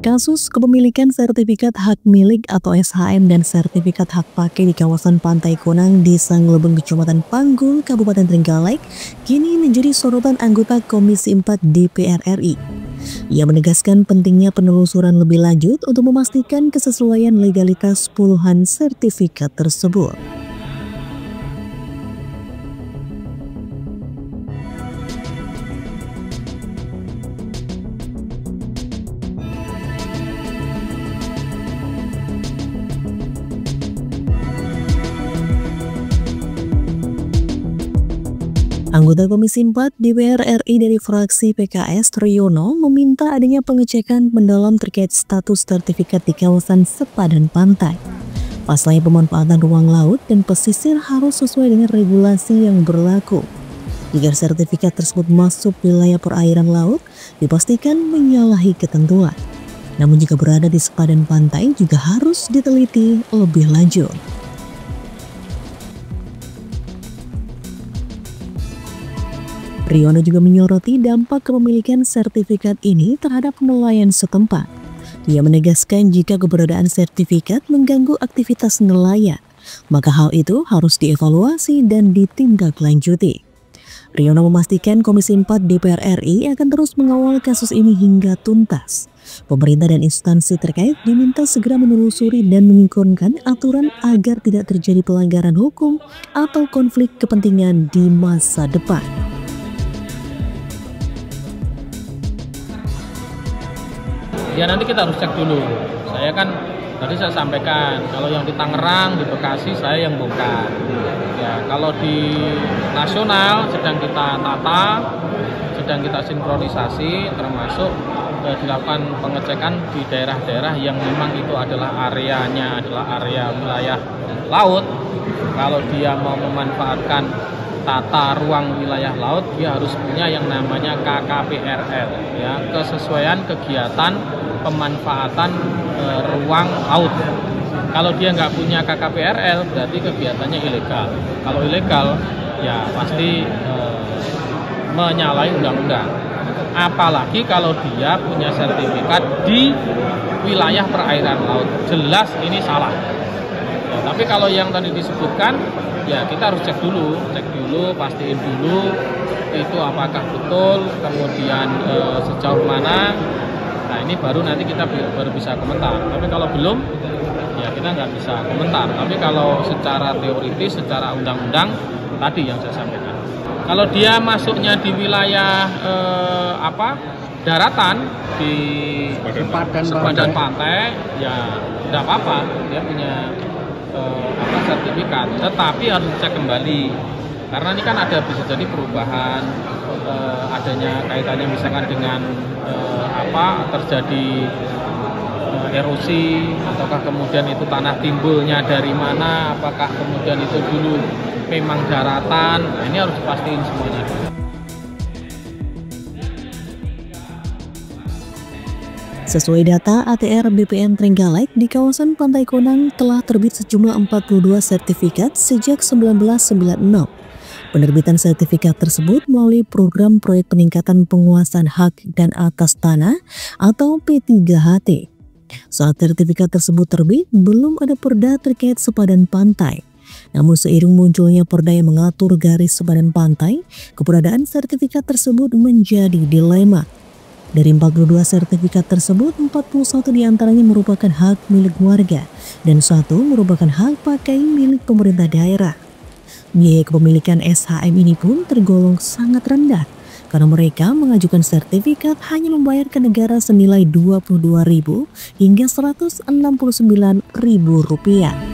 Kasus kepemilikan sertifikat hak milik atau SHM dan sertifikat hak pakai di kawasan Pantai Konang, Desa Ngelebeng, Kecamatan Panggul, Kabupaten Trenggalek, kini menjadi sorotan anggota Komisi 4 DPR RI. Ia menegaskan pentingnya penelusuran lebih lanjut untuk memastikan kesesuaian legalitas puluhan sertifikat tersebut. Anggota Komisi 4 DPR RI dari fraksi PKS Triyono meminta adanya pengecekan mendalam terkait status sertifikat di kawasan sepadan pantai. Pasalnya pemanfaatan ruang laut dan pesisir harus sesuai dengan regulasi yang berlaku. Jika sertifikat tersebut masuk wilayah perairan laut, dipastikan menyalahi ketentuan. Namun jika berada di sepadan pantai juga harus diteliti lebih lanjut. Triyono juga menyoroti dampak kepemilikan sertifikat ini terhadap nelayan setempat. Ia menegaskan jika keberadaan sertifikat mengganggu aktivitas nelayan, maka hal itu harus dievaluasi dan ditindaklanjuti. Triyono memastikan Komisi 4 DPR RI akan terus mengawal kasus ini hingga tuntas. Pemerintah dan instansi terkait diminta segera menelusuri dan mengikrarkan aturan agar tidak terjadi pelanggaran hukum atau konflik kepentingan di masa depan. Ya nanti kita harus cek dulu. Saya kan tadi saya sampaikan kalau yang di Tangerang, di Bekasi saya yang bongkar. Ya kalau di nasional sedang kita tata, sedang kita sinkronisasi, termasuk dilakukan pengecekan di daerah-daerah yang memang itu adalah areanya adalah area wilayah laut. Kalau dia mau memanfaatkan tata ruang wilayah laut, dia harus punya yang namanya KKPRL, ya, kesesuaian kegiatan pemanfaatan ruang laut. Kalau dia nggak punya KKPRL, berarti kegiatannya ilegal. Kalau ilegal, ya pasti menyalahi undang-undang. Apalagi kalau dia punya sertifikat di wilayah perairan laut, jelas ini salah. Ya, tapi kalau yang tadi disebutkan, ya kita harus cek dulu, pastiin dulu itu apakah betul, kemudian sejauh mana. Nah ini baru nanti kita baru bisa komentar. Tapi kalau belum, ya kita nggak bisa komentar. Tapi kalau secara teoritis, secara undang-undang tadi yang saya sampaikan. Kalau dia masuknya di wilayah daratan di sepadan pantai, ya tidak apa-apa, dia punya sertifikat, tetapi harus dicek kembali karena ini kan ada bisa jadi perubahan, adanya kaitannya misalkan dengan terjadi erosi, ataukah kemudian itu tanah timbulnya dari mana, apakah kemudian itu dulu memang daratan. Ini harus dipastiin semuanya. Sesuai data ATR BPN Trenggalek, di kawasan Pantai Konang telah terbit sejumlah 42 sertifikat sejak 1996. Penerbitan sertifikat tersebut melalui program proyek peningkatan penguasaan hak dan atas tanah atau P3HT. Saat sertifikat tersebut terbit, belum ada perda terkait sepadan pantai. Namun seiring munculnya perda yang mengatur garis sepadan pantai, keberadaan sertifikat tersebut menjadi dilema. Dari 42 sertifikat tersebut, 41 diantaranya merupakan hak milik warga dan 1 merupakan hak pakai milik pemerintah daerah. Biaya kepemilikan SHM ini pun tergolong sangat rendah karena mereka mengajukan sertifikat hanya membayar ke negara senilai Rp22.000 hingga Rp169.000.